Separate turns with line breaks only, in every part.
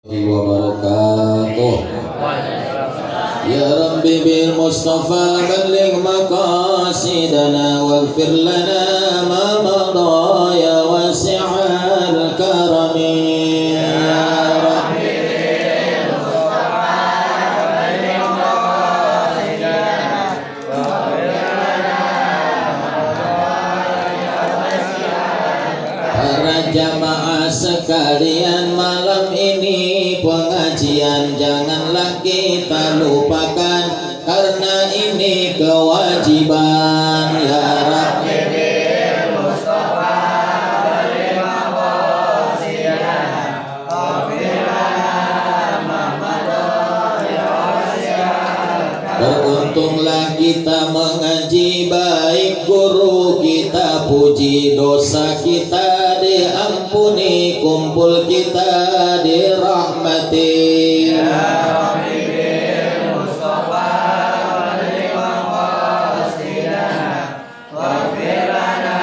wabarakatuh. Ya Rabbi bil Mustafa balligh maqasidana waghfir lana ma madha ya wasi'al karami ya Rabbi bil Mustafa balligh maqasidana waghfir lana ma madha ya wasi'al karami. Para jamaah sekalian, malam ini pengajian janganlah kita lupakan, karena ini kewajiban. Ya Rabbi bil Mustafa balligh maqasidana waghfir lana ma madha ya wasi'al karami. Beruntunglah kita mengaji, baik guru kita puji, dosa kita diampuni, kumpul kita dirahmati. Ya Rabbi bil Mustafa balligh maqasidana waghfir lana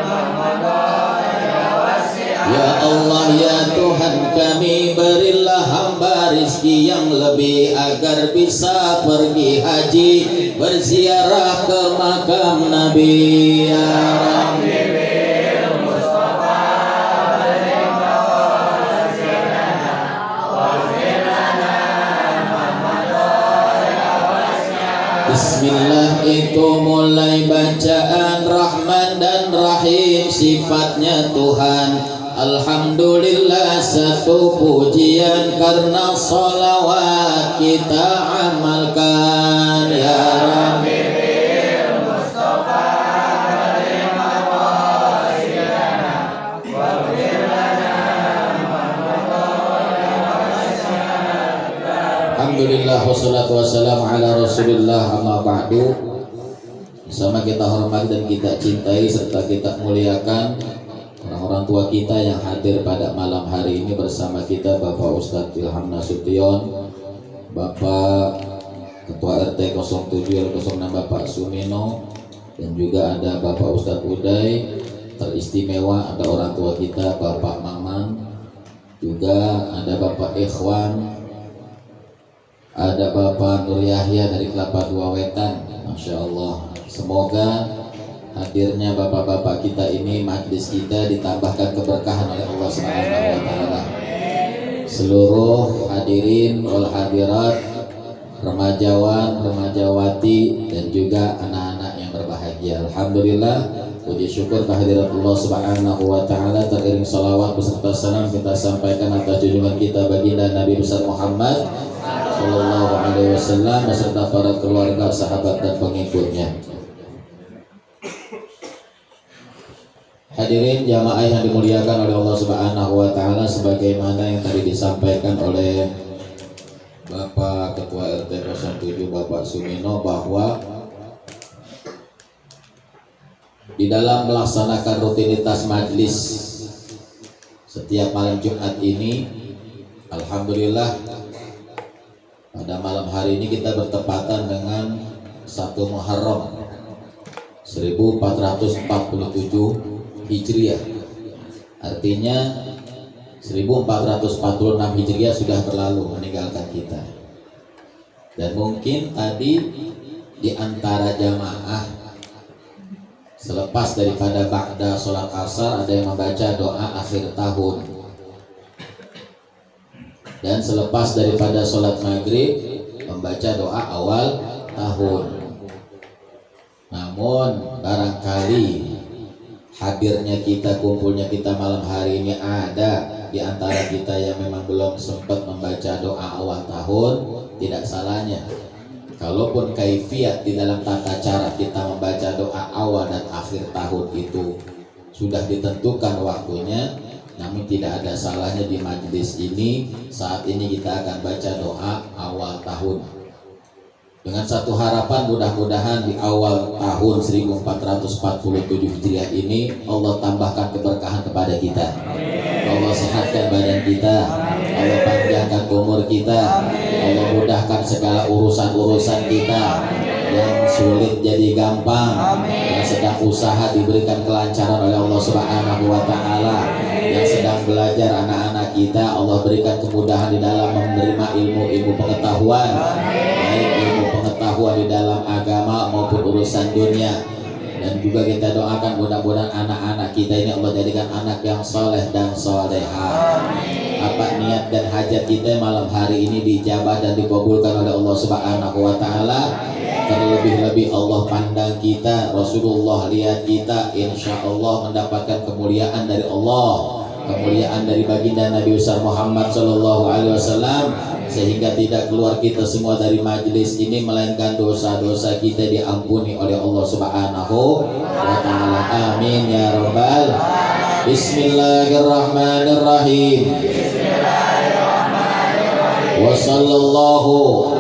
ma madha ya wasi'al. Ya Allah, ya Tuhan kami, berilah hamba rizki yang lebih agar bisa pergi haji, berziarah ke makam Nabi. Ya Rabbi bil Mustafa balligh maqasidana waghfir lana ma madha ya wasi'al. Bismillah itu mulai bacaan, Rahman dan Rahim sifatnya Tuhan. Alhamdulillah satu pujian, karena sholawat kita amalkan. Ya Rabbi bil Mustafa balligh maqasidana waghfir lana ma madha ya wasi'al. Alhamdulillah wassalatu wassalamu ala Rasulillah, amma ba'du. Sama kita hormati dan kita cintai serta kita muliakan orang tua kita yang hadir pada malam hari ini bersama kita, Bapak Ustadz Ilham Nasution, Bapak Ketua RT 07 06 Bapak Sumino, dan juga ada Bapak Ustadz Uday. Teristimewa ada orang tua kita Bapak Maman, juga ada Bapak Ikhwan, ada Bapak Nur Yahya dari Kelapa Dua Wetan. Masya Allah, semoga hadirnya bapak-bapak kita ini, majlis kita ditambahkan keberkahan oleh Allah Subhanahu wa taala. Seluruh hadirin wal hadirat, remajawan, remajawati, dan juga anak-anak yang berbahagia. Alhamdulillah, puji syukur kehadirat Allah Subhanahu wa taala, teriring salawat beserta salam kita sampaikan atas junjungan kita baginda Nabi besar Muhammad sallallahu alaihi wasallam beserta para keluarga, sahabat dan pengikutnya. Hadirin jamaah yang dimuliakan oleh Allah Subhanahu wa taala, sebagaimana yang tadi disampaikan oleh Bapak Ketua RT 07 Bapak Sumino, bahwa di dalam melaksanakan rutinitas majlis setiap malam Jumat ini, alhamdulillah pada malam hari ini kita bertepatan dengan 1 Muharram 1447 Hijriah. Artinya 1446 Hijriah sudah berlalu meninggalkan kita. Dan mungkin tadi di antara jamaah selepas daripada ba'da sholat asar ada yang membaca doa akhir tahun, dan selepas daripada sholat maghrib membaca doa awal tahun. Namun barangkali hadirnya kita, kumpulnya kita malam hari ini, ada di antara kita yang memang belum sempat membaca doa awal tahun. Tidak salahnya kalaupun kaifiat di dalam tata cara kita membaca doa awal dan akhir tahun itu sudah ditentukan waktunya, namun tidak ada salahnya di majelis ini saat ini kita akan baca doa awal tahun dengan satu harapan, mudah-mudahan di awal tahun 1447 Hijriah ini Allah tambahkan keberkahan kepada kita. Allah sehatkan badan kita, Allah panjangkan umur kita, Allah mudahkan segala urusan-urusan kita, yang sulit jadi gampang, yang sedang usaha diberikan kelancaran oleh Allah Subhanahu wa taala, yang sedang belajar anak-anak kita Allah berikan kemudahan di dalam menerima ilmu pengetahuan, baik ilmu pengetahuan di dalam agama maupun urusan dunia. Dan juga kita doakan mudah-mudahan anak-anak kita ini Allah jadikan anak yang soleh dan solehah. Apa niat dan hajat kita malam hari ini dijabah dan dikabulkan oleh Allah Subhanahu wa taala. Terlebih-lebih Allah pandang kita, Rasulullah lihat kita, insya Allah mendapatkan kemuliaan dari Allah, kemuliaan dari baginda Nabi besar Muhammad Sallallahu Alaihi Wasallam, sehingga tidak keluar kita semua dari majelis ini melainkan dosa-dosa kita diampuni oleh Allah Subhanahu wa taala. Amin ya rabbal. Bismillahirrahmanirrahim. Wa sallallahu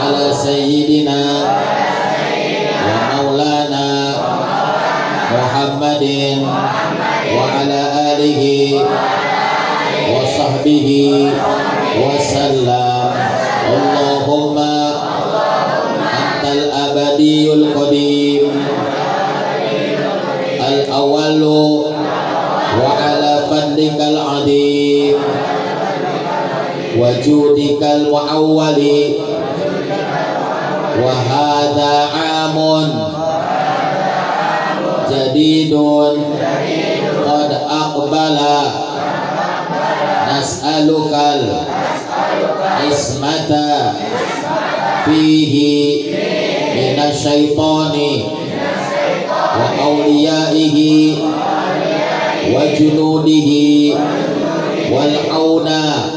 ala sayyidina wa maulana Muhammadin wa ala alihi wa sahbihi wa sallam. Allahumma antal abadiyul qadim al awalu wa ala fadlikal adim wa judikal muawwali wa hadha amun jadidun qad aqbala nas'alukal ismata fihi minasyaitani wa awliyaihi wa junudihi wal auna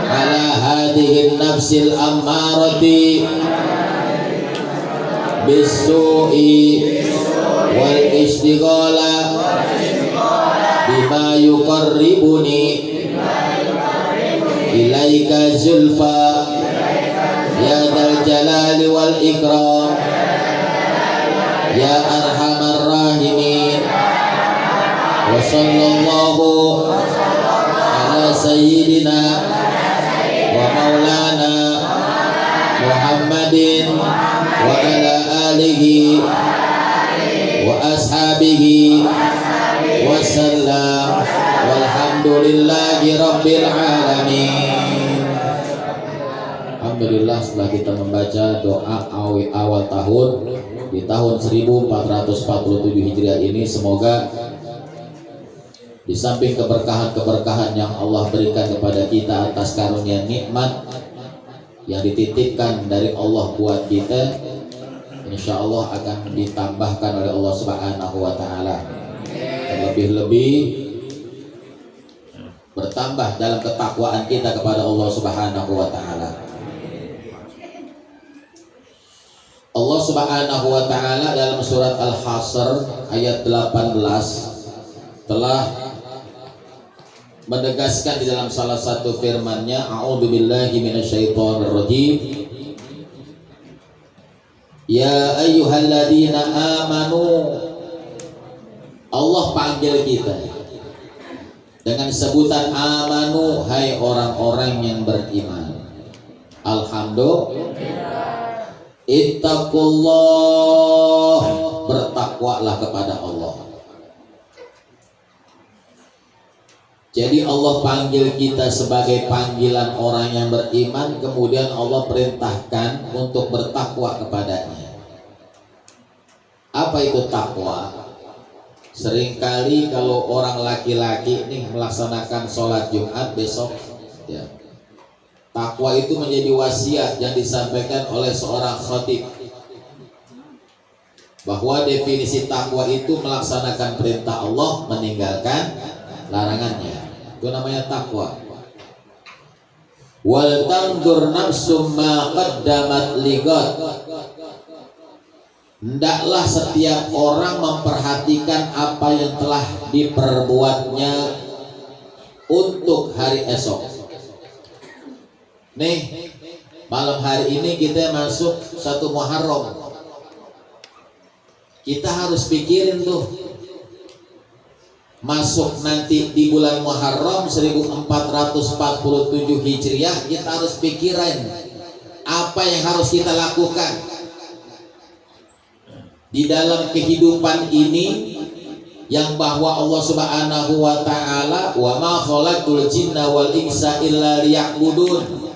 ala hadhihi nafsil ammarati bisu'i wal istighala bima yuqarribuni ilaika zulfa ya dzal jalali wal ikram ya arhamar rahimin. Wa sallallahu ala sayyidina wa maulana Muhammadin wa ala alihi wa ashabihi wa sallam walhamdulillahi rabbil alamin. Alhamdulillah, setelah kita membaca doa awal tahun di tahun 1447 Hijriah ini, semoga di samping keberkahan-keberkahan yang Allah berikan kepada kita atas karunia nikmat yang dititipkan dari Allah buat kita, insya Allah akan ditambahkan oleh Allah Subhanahu wa taala. Terlebih-lebih bertambah dalam ketakwaan kita kepada Allah Subhanahu wa taala. Allah Subhanahu wa taala dalam surat Al-Hasr ayat 18 telah menegaskan di dalam salah satu firman-Nya, a'udzubillahi minasyaitonirrajim, ya ayyuhalladzina amanu. Allah panggil kita dengan sebutan amanu, hai orang-orang yang beriman. Alhamdulillah, ittaqullah, bertakwalah kepada Allah. Jadi Allah panggil kita sebagai panggilan orang yang beriman, kemudian Allah perintahkan untuk bertakwa kepadanya. Apa itu takwa? Seringkali kalau orang laki-laki nih melaksanakan sholat Jumat besok, ya, takwa itu menjadi wasiat yang disampaikan oleh seorang khatib, bahwa definisi takwa itu melaksanakan perintah Allah, meninggalkan larangannya. Itu namanya takwa. Wal tandur nafsum ma qaddamat ligat. Hendaklah setiap orang memperhatikan apa yang telah diperbuatnya untuk hari esok. Nih, malam hari ini kita masuk 1 Muharram. Kita harus pikirin tuh, masuk nanti di bulan Muharram 1447 Hijriah, kita harus pikirin apa yang harus kita lakukan. di dalam kehidupan ini, yang bahwa Allah Subhanahu wa taala wa ma khalaqul jinna wal insa illa liya'budun.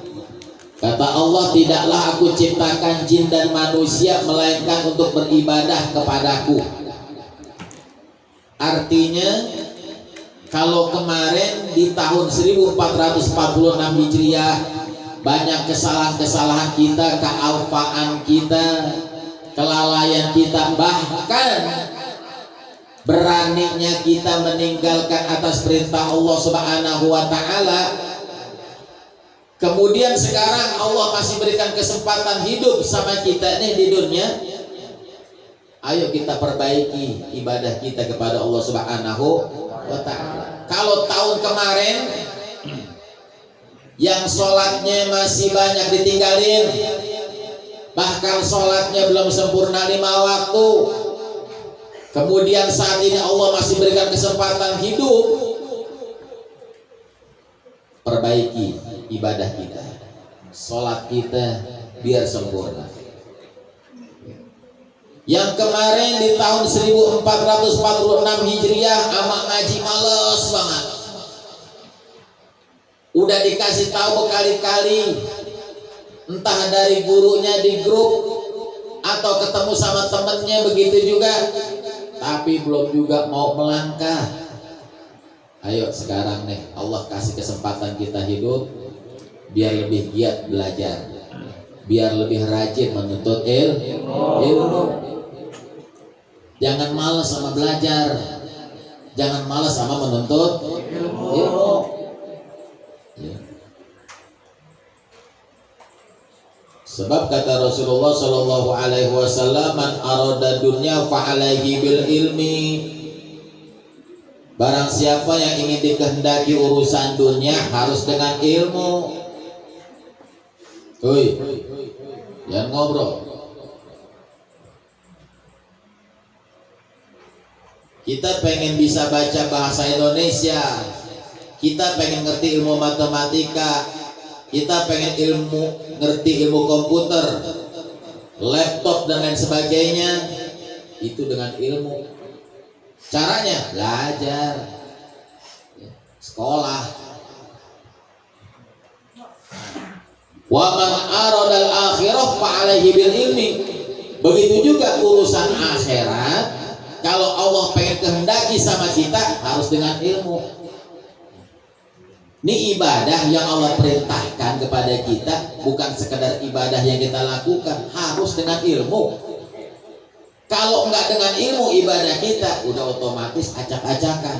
Kata Allah, tidaklah aku ciptakan jin dan manusia melainkan untuk beribadah kepadaku. Artinya, kalau kemarin di tahun 1446 Hijriah banyak kesalahan-kesalahan kita, kealpaan kita, kelalaian kita, bahkan beraninya kita meninggalkan atas perintah Allah Subhanahu wa taala. Kemudian sekarang Allah masih berikan kesempatan hidup sama kita nih di dunia. Ayo kita perbaiki ibadah kita kepada Allah Subhanahu wa taala. Kalau tahun kemarin yang sholatnya masih banyak ditinggalin, bahkan sholatnya belum sempurna 5 waktu, kemudian saat ini Allah masih berikan kesempatan hidup, perbaiki ibadah kita, sholat kita biar sempurna. Yang kemarin di tahun 1446 Hijriah amak ngaji males banget, udah dikasih tahu berkali-kali, entah dari gurunya di grup atau ketemu sama temennya begitu juga, tapi belum juga mau melangkah. Ayo sekarang nih Allah kasih kesempatan kita hidup, biar lebih giat belajar, biar lebih rajin menuntut ilmu. Jangan malas sama belajar, jangan malas sama menuntut ilmu. Ya. Sebab kata Rasulullah Shallallahu Alaihi Wasallam, man arada dunya fa alaihi bil ilmi. Barang siapa yang ingin dikehendaki urusan dunia harus dengan ilmu. Hoi, jangan ngobrol. Kita pengen bisa baca bahasa Indonesia, kita pengen ngerti ilmu matematika, kita pengen ngerti ilmu komputer, laptop dan lain sebagainya, itu dengan ilmu. Caranya belajar, sekolah. Wa man aradal akhirah fa alaihi bil ilmi. Begitu juga urusan akhirat, kalau Allah pengen kehendaki sama kita harus dengan ilmu. Ini ibadah yang Allah perintahkan kepada kita, bukan sekedar ibadah yang kita lakukan, harus dengan ilmu. Kalau enggak dengan ilmu, ibadah kita udah otomatis acak-acakan.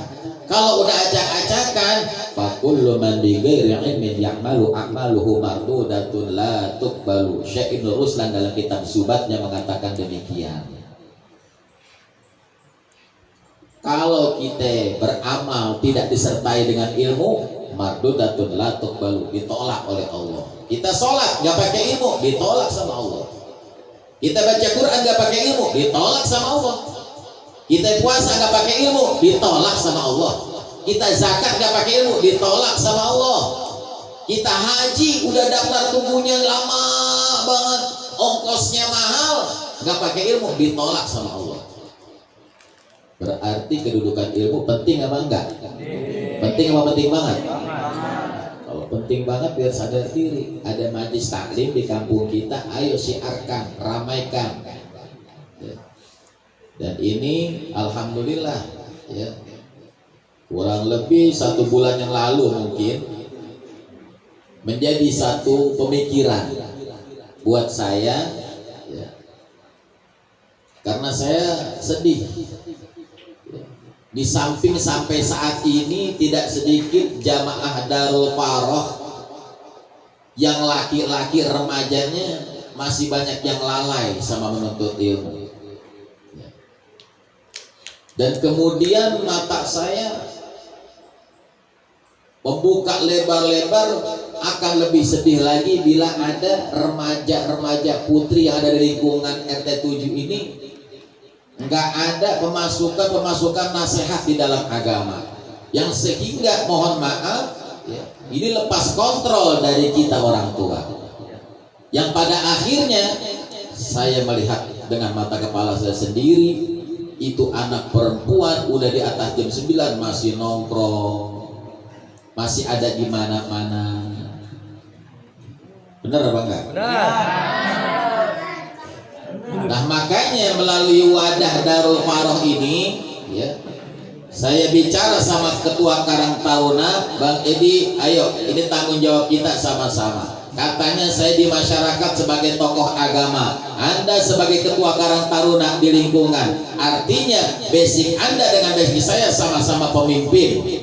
Kalau udah acak-acakan, fakullu man bi ghairi ilmin ya'malu a'maluhu mardudatun la tuqbalu. Syekh Ibnu Ruslan dalam kitab Subatnya mengatakan demikian. Kalau kita beramal tidak disertai dengan ilmu, mardudatun la tuqbalu, ditolak oleh Allah. Kita sholat enggak pakai ilmu, ditolak sama Allah. Kita baca Quran gak pakai ilmu, ditolak sama Allah. Kita puasa gak pakai ilmu, ditolak sama Allah. Kita zakat gak pakai ilmu, ditolak sama Allah. Kita haji udah daftar tunggunya lama banget, ongkosnya mahal, gak pakai ilmu, ditolak sama Allah. Berarti kedudukan ilmu penting apa enggak? Penting apa penting banget? Kalau penting banget biar sadar diri. Ada majlis taklim di kampung kita, ayo siarkan, ramaikan. Ya. Dan ini alhamdulillah, ya, kurang lebih 1 bulan yang lalu mungkin menjadi satu pemikiran buat saya, ya, karena saya sedih. Di samping sampai saat ini tidak sedikit jamaah Darul Faroh yang laki-laki remajanya masih banyak yang lalai sama menuntut ilmu. Dan kemudian mata saya membuka lebar-lebar, akan lebih sedih lagi bila ada remaja-remaja putri yang ada di lingkungan RT 7 ini nggak ada pemasukan nasihat di dalam agama, yang sehingga mohon maaf, ya, ini lepas kontrol dari kita orang tua, yang pada akhirnya saya melihat dengan mata kepala saya sendiri, itu anak perempuan udah di atas jam 9 masih nongkrong, masih ada di mana-mana. Benar apa enggak?
Benar.
Nah makanya melalui wadah Darul Faroh ini, ya, saya bicara sama Ketua Karang Taruna, Bang Edi, ayo ini tanggung jawab kita sama-sama. Katanya saya di masyarakat sebagai tokoh agama, Anda sebagai Ketua Karang Taruna di lingkungan. Artinya basic Anda dengan basic saya sama-sama pemimpin.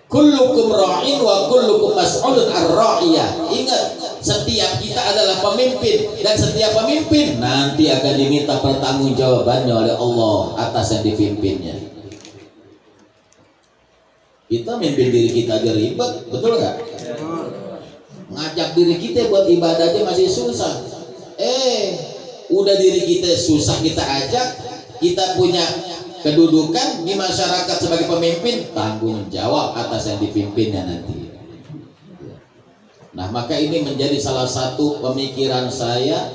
Kullukum ra'in wa kullukum mas'ulun ar-ra'iyah. Ingat, setiap kita adalah pemimpin, dan setiap pemimpin nanti akan diminta pertanggungjawabannya oleh Allah atas yang dipimpinnya. Kita mimpin diri kita aja ribet, betul nggak? Ngajak diri kita buat ibadah aja masih susah. Udah diri kita susah kita ajak, kita punya kedudukan di masyarakat sebagai pemimpin, tanggung jawab atas yang dipimpinnya nanti. Nah maka ini menjadi salah satu pemikiran saya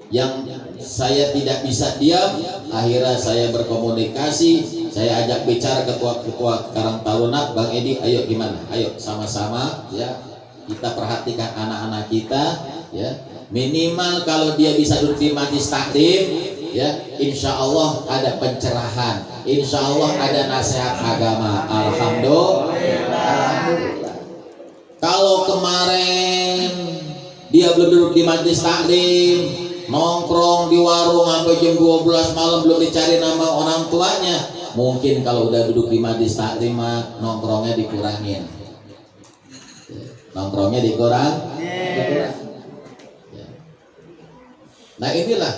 yang saya tidak bisa diam. Akhirnya saya berkomunikasi, saya ajak bicara ketua Karang Taruna, Bang Edi, ayo gimana? Ayo sama-sama ya kita perhatikan anak-anak kita, ya minimal kalau dia bisa duduk di majlis taklim, ya insya Allah ada pencerahan, insya Allah ada nasihat agama. Alhamdulillah. Kalau kemarin dia belum duduk di majlis taklim, nongkrong di warung sampai jam 12 malam belum dicari nama orang tuanya, mungkin kalau udah duduk di majlis taklim nongkrongnya dikurangin. Nongkrongnya dikurang. Nah inilah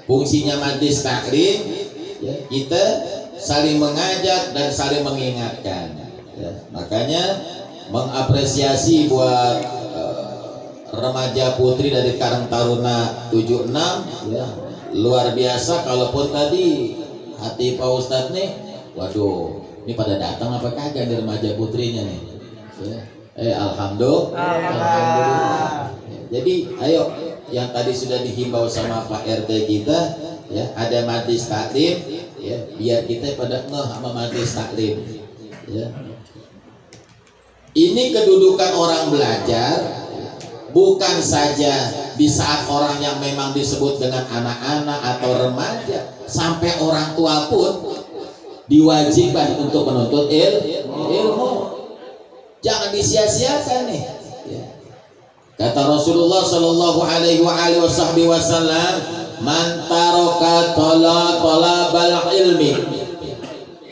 fungsinya majlis taklim, ya, kita saling mengajak dan saling mengingatkan, ya. Makanya mengapresiasi buat remaja putri dari Karang Taruna 76, ya, luar biasa. Kalaupun tadi hati Pak Ustadz nih, waduh ini pada datang apa kagak di remaja putrinya nih, ya. Alhamdulillah. Jadi ayo, yang tadi sudah dihimbau sama Pak RT kita, ya ada majlis taklim, ya biar kita pada ngeh sama majlis taklim, ya. Ini kedudukan orang belajar bukan saja di saat orang yang memang disebut dengan anak-anak atau remaja, sampai orang tua pun diwajibkan untuk menuntut ilmu. Jangan disia-siakan nih, ya. Kata Rasulullah Shallallahu Alaihi Wasallam, man taraka talabal ilmi,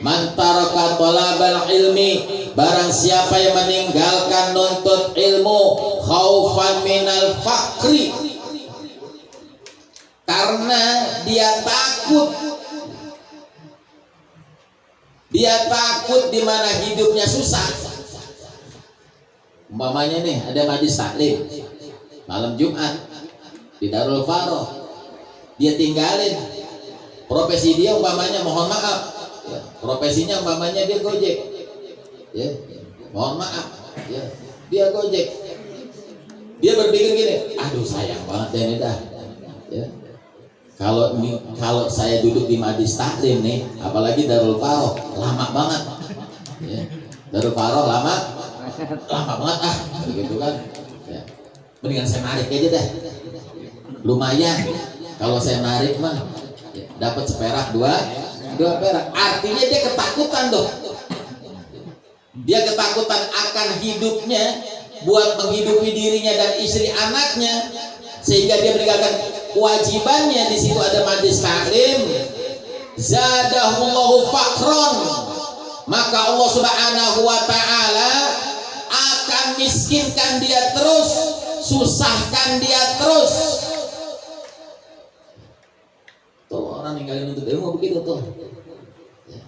man taraka talabal ilmi, barang siapa yang meninggalkan nuntut ilmu, khaufan minal fakri, karena dia takut di mana hidupnya susah. Umpamanya nih ada majlis taklim malam Jumat di Darul Faroh, dia tinggalin profesi dia, umpamanya mohon maaf, ya, profesinya umpamanya dia gojek, ya, mohon maaf, ya, dia gojek, dia berpikir gini, aduh sayang banget ya ini dah, ya, kalau saya duduk di majlis taklim nih, apalagi Darul Faroh lama banget, ya, Darul Faroh lama banget begitu kan, ya. Mendingan saya narik aja deh, lumayan kalau saya narik mah, ya, dapat seperak dua perak. Artinya dia ketakutan tuh, dia ketakutan akan hidupnya buat menghidupi dirinya dan istri anaknya, sehingga dia meninggalkan kewajibannya. Di situ ada majlis taklim, zadahullahu fakron, maka Allah Subhanahu wa ta'ala akan miskinkan dia terus, susahkan dia terus. Tuh orang ninggalin untuk ilmu begitu tuh, ya.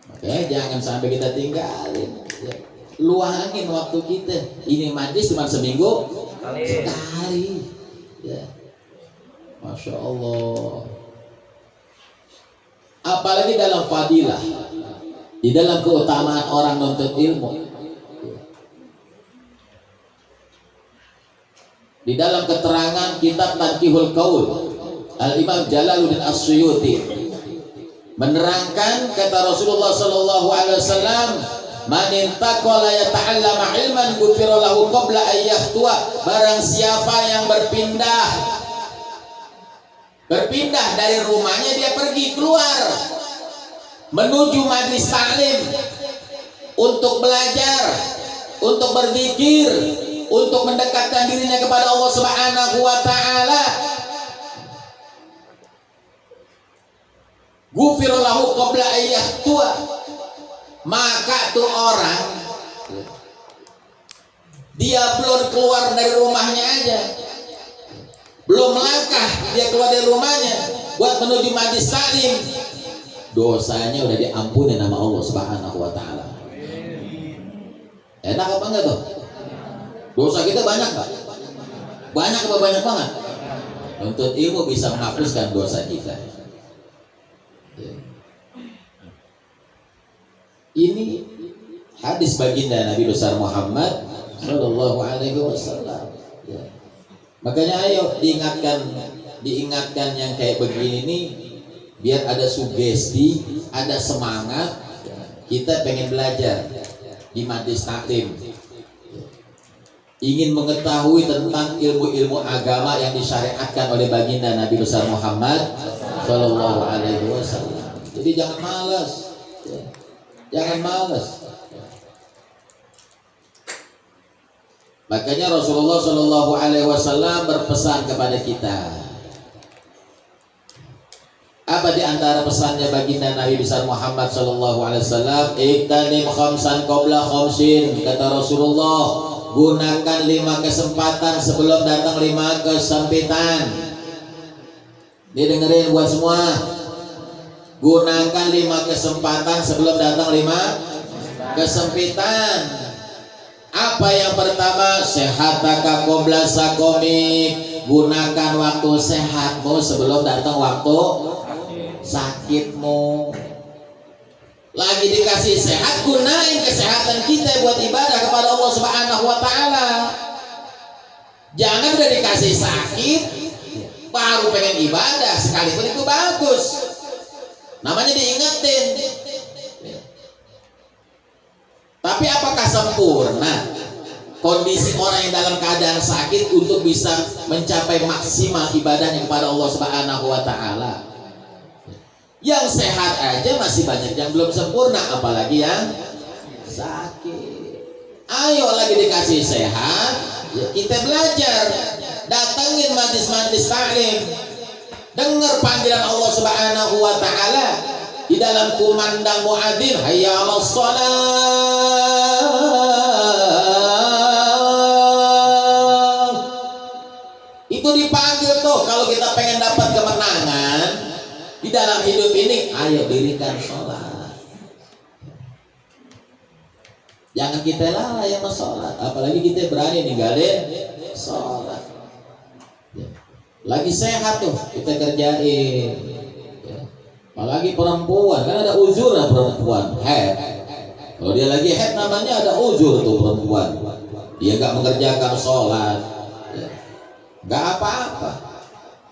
Makanya jangan sampai kita tinggalin, ya. Luangin waktu kita. Ini majlis cuma seminggu sekali, ya. Masya Allah. Apalagi dalam fadilah, di dalam keutamaan orang nuntut ilmu. di dalam keterangan kitab Tanqihul Qaul, Al-Imam Jalaluddin As-Suyuti menerangkan, kata Rasulullah sallallahu alaihi wasallam, man intaqala yata'allama ilman ghufira lahu qabla an yahtua. Barang siapa yang berpindah dari rumahnya, dia pergi keluar menuju majlis taklim untuk belajar, untuk berzikir, untuk mendekatkan dirinya kepada Allah Subhanahu wa taala, ghufira lahu qabla an yahtua. Maka tuh orang, dia belum keluar dari rumahnya aja, belum melangkah dia keluar dari rumahnya buat menuju majlis taklim, dosanya udah diampuni nama Allah Subhanahu wa taala. Enak apa enggak tuh? Dosa kita banyak nggak? Banyak apa banyak banget? Untuk ilmu bisa menghapuskan dosa kita. Ini hadis baginda Nabi besar Muhammad Sallallahu Alaihi Wasallam. Makanya ayo diingatkan yang kayak begini nih, biar ada sugesti, ada semangat. Kita pengen belajar di majlis taklim, ingin mengetahui tentang ilmu-ilmu agama yang disyariatkan oleh baginda Nabi besar Muhammad Sallallahu Alaihi Wasallam. Jadi jangan malas, jangan malas. Makanya Rasulullah Sallallahu Alaihi Wasallam berpesan kepada kita. Apa di antara pesannya baginda Nabi besar Muhammad Sallallahu Alaihi Wasallam? Iktanim khamsan qabla khamsin. Kata Rasulullah, gunakan 5 kesempatan sebelum datang 5 kesempitan. Didengerin buat semua. Gunakan 5 kesempatan sebelum datang 5 kesempitan. Apa yang pertama? Sehataka qabla sakomik. Gunakan waktu sehatmu sebelum datang waktu sakitmu. Lagi dikasih sehat, gunain kesehatan kita buat ibadah kepada Allah Subhanahu wa taala. Jangan udah dikasih sakit baru pengen ibadah, sekalipun itu bagus. Namanya diingetin. Tapi apakah sempurna kondisi orang yang dalam keadaan sakit untuk bisa mencapai maksimal ibadahnya kepada Allah Subhanahu wa taala? Yang sehat aja masih banyak yang belum sempurna, apalagi yang sakit. Ayo lagi dikasih sehat, ya kita belajar, datengin majlis-majlis taklim, dengar panggilan Allah Subhanahu wa taala di dalam kumandang muadzin, hayya 'alas shalah. Itu dipanggil tuh. Kalau kita pengen dapat kemenangan di dalam hidup ini, ayo dirikan sholat. Jangan kita lalai sama sholat, apalagi kita berani ninggalin sholat. Lagi sehat tuh kita kerjain. Apalagi perempuan, kan ada uzur lah perempuan, head. Kalau dia lagi head namanya ada uzur tuh perempuan. Dia nggak mengerjakan sholat, nggak apa-apa.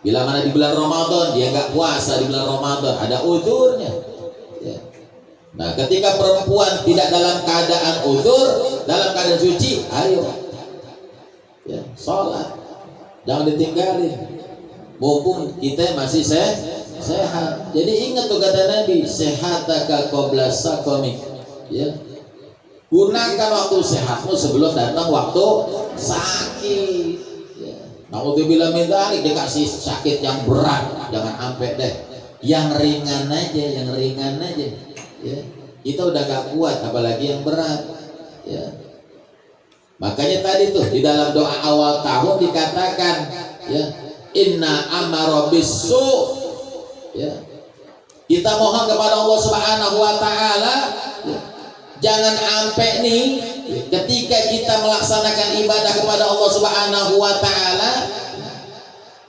Bila mana di bulan Ramadan dia nggak puasa di bulan Ramadan, ada uzurnya. Nah, ketika perempuan tidak dalam keadaan uzur, dalam keadaan suci, ayo sholat, jangan ditinggalin. Mumpung kita masih sehat. Jadi ingat tuh kata Nabi, sehataka qabla sakomik. Gunakan waktu sehatmu sebelum datang waktu sakit. Naudzubillah min dzalik, dikasih sakit yang berat, jangan sampai deh. Yang ringan aja. Kita udah gak kuat, apalagi yang berat. Makanya tadi tuh di dalam doa awal tahun dikatakan, inna amara bisu. Kita mohon kepada Allah Subhanahu wa taala, jangan sampai nih ketika kita melaksanakan ibadah kepada Allah Subhanahu wa taala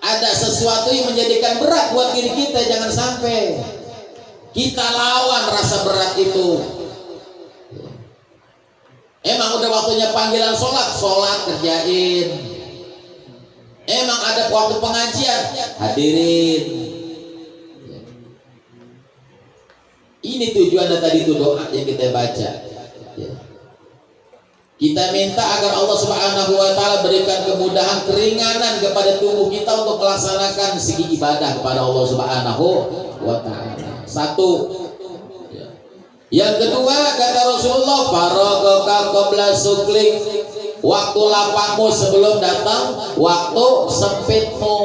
ada sesuatu yang menjadikan berat buat diri kita. Jangan sampai kita lawan rasa berat itu. Emang udah waktunya panggilan sholat kerjain. Emang ada waktu pengajian, hadirin. Ini tujuannya tadi itu doa yang kita baca. Kita minta agar Allah Subhanahu wa taala berikan kemudahan, keringanan kepada tubuh kita untuk melaksanakan segi ibadah kepada Allah Subhanahu wa taala. Satu. Yang kedua kata Rasulullah, faragaka qabla suklik, waktu lapangmu sebelum datang waktu sempitmu.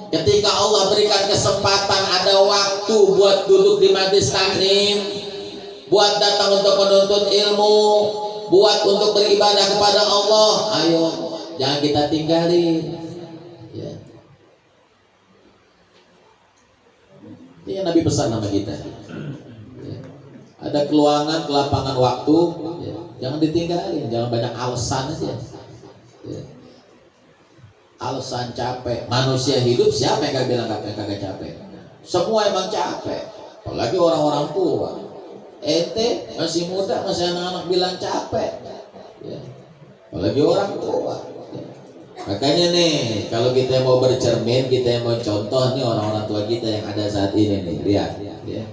Ketika Allah berikan kesempatan, ada waktu buat duduk di majelis taklim, buat datang untuk menuntut ilmu, buat untuk beribadah kepada Allah, ayo jangan kita tinggalin. Ya. Ini yang Nabi pesan sama kita. Ya. Ada keluangan, kelapangan waktu, ya. Jangan ditinggalin, jangan banyak alasan aja. Ya. Alasan capek. Manusia hidup siapa yang bilang kagak capek? Semua emang capek. Apalagi orang-orang tua. Ente masih muda, masih anak-anak bilang capek. Ya. Apalagi orang tua. Ya. Makanya nih, kalau kita mau bercermin, kita mau contoh nih orang-orang tua kita yang ada saat ini nih, lihat. Ya.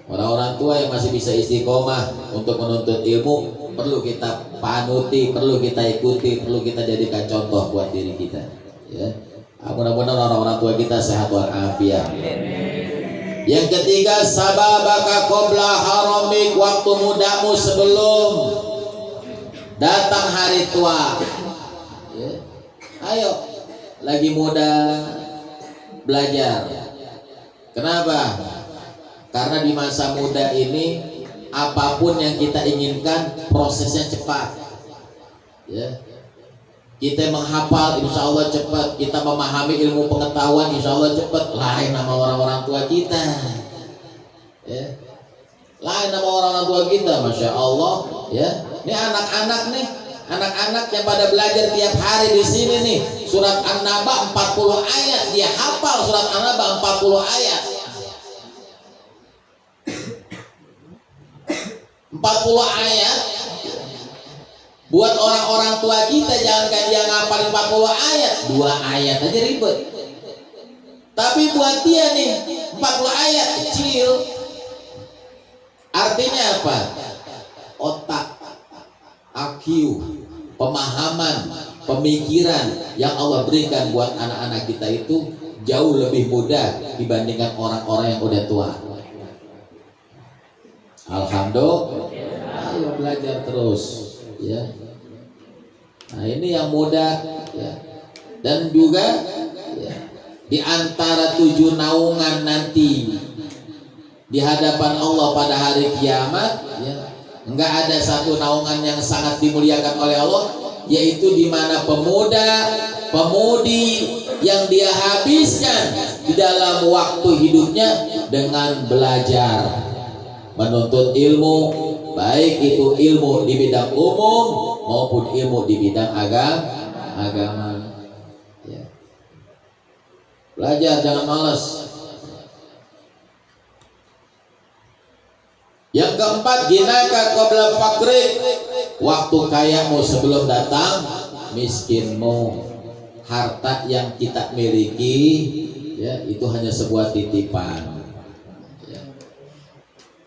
Orang-orang tua yang masih bisa istiqomah untuk menuntut ilmu, perlu kita panuti, perlu kita ikuti, perlu kita jadikan contoh buat diri kita. Ya. Mudah-mudahan orang-orang tua kita sehat walafiat. Yang ketiga, sababaka qabla haramik, waktu mudamu sebelum datang hari tua. Ya. Ayo, lagi muda belajar. Kenapa? Karena di masa muda ini apapun yang kita inginkan prosesnya cepat. Ya. Kita menghafal insya Allah cepat, kita memahami ilmu pengetahuan insya Allah cepat. Lain nama orang-orang tua kita. Ya. Lain nama orang-orang tua kita, masya Allah. Ya. Ini anak-anak nih, anak-anak yang pada belajar tiap hari di sini nih. Surat An-Naba 40 ayat, dia hafal surat An-Naba 40 ayat. 40 ayat buat orang-orang tua kita, jangankan dia ngapalin 40 ayat, 2 ayat aja ribet. Tapi buat dia nih 40 ayat kecil. Artinya apa? Otak, IQ, pemahaman, pemikiran yang Allah berikan buat anak-anak kita itu jauh lebih mudah dibandingkan orang-orang yang udah tua. Alhamdulillah, ayo belajar terus, ya. Nah ini yang mudah, ya. Dan juga, ya, di antara 7 naungan nanti di hadapan Allah pada hari kiamat, ya, enggak ada satu naungan yang sangat dimuliakan oleh Allah, yaitu di mana pemuda, pemudi yang dia habiskan di dalam waktu hidupnya dengan belajar. Menuntut ilmu, baik itu ilmu di bidang umum maupun ilmu di bidang agama. Ya. Belajar, jangan malas. Yang keempat, ginaka qabla fakrik, waktu kayamu sebelum datang miskinmu. Harta yang kita miliki, ya, itu hanya sebuah titipan.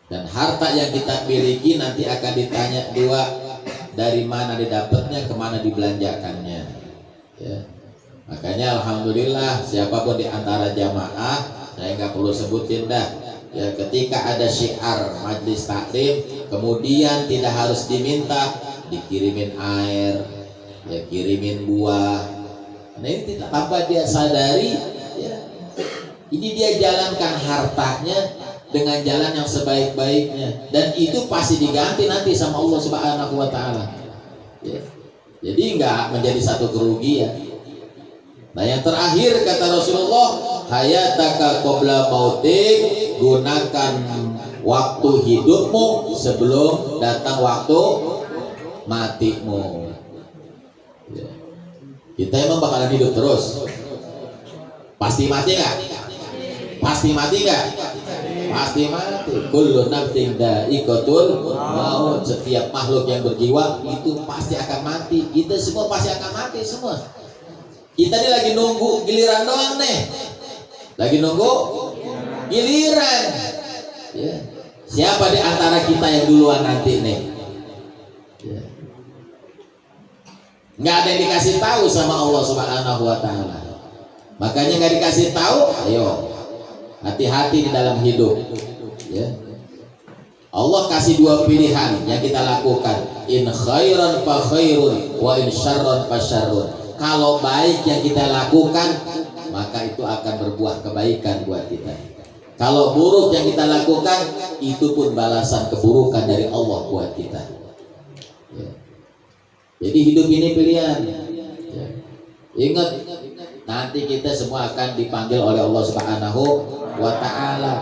Dan harta yang kita miliki nanti akan ditanya 2, dari mana didapatnya, kemana dibelanjakannya. Ya. Makanya alhamdulillah siapapun di antara jamaah, saya nggak perlu sebutin dah. Ya, ketika ada syiar majlis taklim, kemudian tidak harus diminta, dikirimin air, ya, kirimin buah. Nah ini tidak tanpa dia sadari, ya, ini dia jalankan hartanya dengan jalan yang sebaik-baiknya, dan itu pasti diganti nanti sama Allah Subhanahu wa taala. Ya. Jadi enggak menjadi satu kerugian. Nah, yang terakhir kata Rasulullah, hayataka qabla mautik, gunakan waktu hidupmu sebelum datang waktu matimu. Ya. Kita emang bakalan hidup terus. Pasti mati enggak? Pasti mati enggak? Pasti mati. Kullu nafsin dha'iqatul maut. Setiap makhluk yang berjiwa itu pasti akan mati. Kita semua pasti akan mati semua. Kita ini lagi nunggu giliran doang nih. Lagi nunggu giliran. Ya. Siapa di antara kita yang duluan nanti nih? Ya. Nggak ada yang dikasih tahu sama Allah Subhanahu wa Ta'ala. Makanya nggak dikasih tahu, ayo hati-hati di dalam hidup. Ya. Allah kasih dua pilihan yang kita lakukan. In khairan fa khairun wa in syarran fa syarrun. Kalau baik yang kita lakukan, maka itu akan berbuah kebaikan buat kita. Kalau buruk yang kita lakukan, itu pun balasan keburukan dari Allah buat kita. Ya. Jadi hidup ini pilihan. Ya. Ingat, nanti kita semua akan dipanggil oleh Allah Subhanahu wa Ta'ala.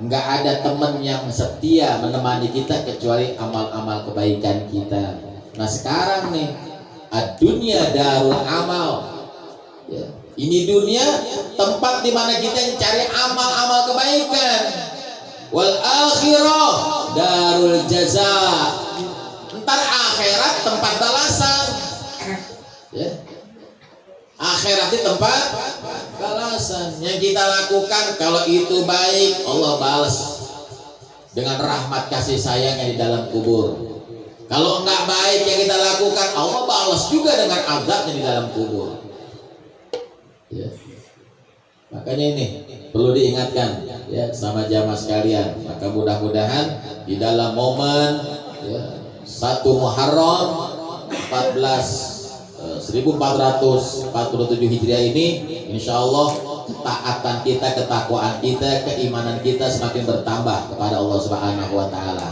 Enggak ada teman yang setia menemani kita kecuali amal-amal kebaikan kita. Nah sekarang nih, ad-dunya darul amal. Ya. Ini dunia tempat di mana kita mencari amal-amal kebaikan. Wal akhirah darul jaza. Ntar akhirat tempat balasan. Ya. Akhirat itu tempat balasan. Yang kita lakukan kalau itu baik, Allah balas dengan rahmat kasih sayangnya di dalam kubur. Kalau enggak baik yang kita lakukan, Allah balas juga dengan azabnya di dalam kubur. Ya. Makanya ini perlu diingatkan ya sama jamaah sekalian. Maka mudah-mudahan di dalam momen ya, 1 Muharram 1447 Hijriah ini, insya Allah ketaatan kita, ketakwaan kita, keimanan kita semakin bertambah kepada Allah Subhanahu wa Ta'ala.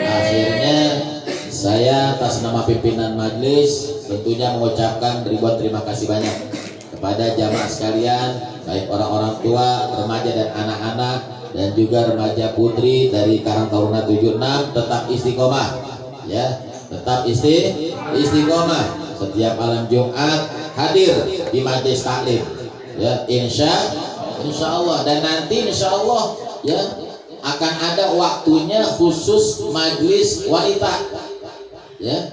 Akhirnya saya atas nama pimpinan majelis tentunya mengucapkan ribuan terima kasih banyak kepada jamaah sekalian, baik orang-orang tua, remaja dan anak-anak, dan juga remaja putri dari Karang Taruna 76, tetap istiqomah ya, tetap istiqomah setiap malam Jumat hadir di majelis taklim ya, insya Allah. Dan nanti insya Allah ya akan ada waktunya khusus majelis wanita ya.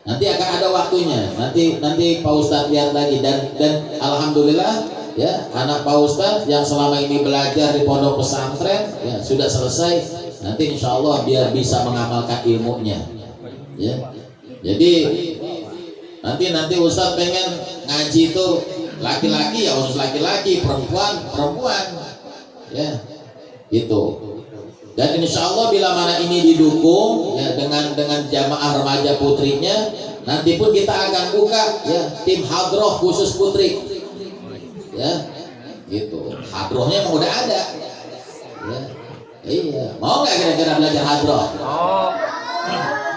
Nanti akan ada waktunya. Nanti Pak Ustadz lihat lagi, dan alhamdulillah ya, anak Pak Ustadz yang selama ini belajar di pondok pesantren ya sudah selesai. Nanti insya Allah biar bisa mengamalkan ilmunya ya. Jadi nanti Ustadz pengen ngaji itu laki-laki ya khusus laki-laki, perempuan ya gitu. Dan insya Allah bila mana ini didukung ya dengan jamaah remaja putrinya, nanti pun kita akan buka ya tim hadroh khusus putri ya gitu. Hadrohnya emang udah ada ya. Iya, mau nggak kira-kira belajar hadroh?
Oh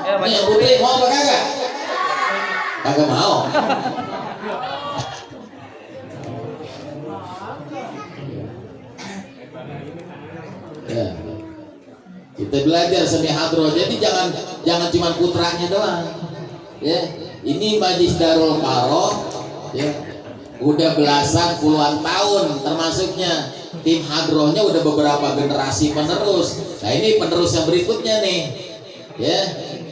ya,
Nih putri mau apa kagak? Kagak mau. Ya. Kita belajar seni hadroh, jadi jangan cuma putranya doang ya. Ini Majelis Darul Faroh ya, udah belasan puluhan tahun, termasuknya tim hadrohnya udah beberapa generasi penerus. Nah ini penerus yang berikutnya nih ya,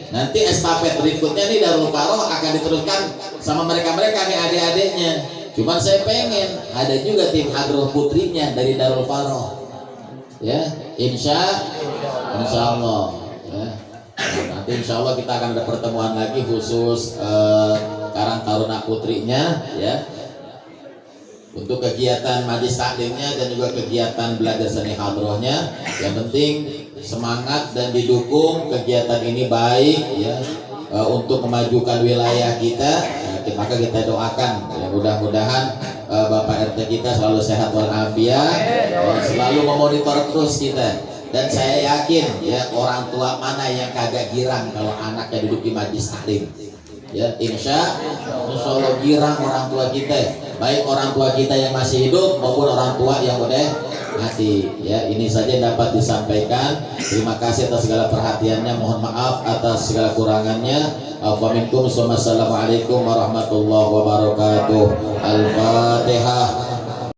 nanti estafet berikutnya nih Darul Faroh akan diteruskan sama mereka nih adik-adiknya. Cuman saya pengen ada juga tim hadroh putrinya dari Darul Faroh ya, insya Allah ya. Nanti insya Allah kita akan ada pertemuan lagi khusus Karang Taruna putrinya ya, untuk kegiatan majlis taklimnya dan juga kegiatan belajar seni hadrohnya. Yang penting semangat dan didukung kegiatan ini baik ya, untuk memajukan wilayah kita. Maka kita doakan ya, mudah-mudahan Bapak RT kita selalu sehat walafiat, selalu memonitor terus kita. Dan saya yakin ya orang tua mana yang kagak girang kalau anaknya duduk di majelis taklim ya, insya Allah girang orang tua kita, baik orang tua kita yang masih hidup maupun orang tua yang udah mati ya. Ini saja dapat disampaikan. Terima kasih atas segala perhatiannya, mohon maaf atas segala kurangannya. Assalamualaikum warahmatullahi wabarakatuh. Al-Fatihah.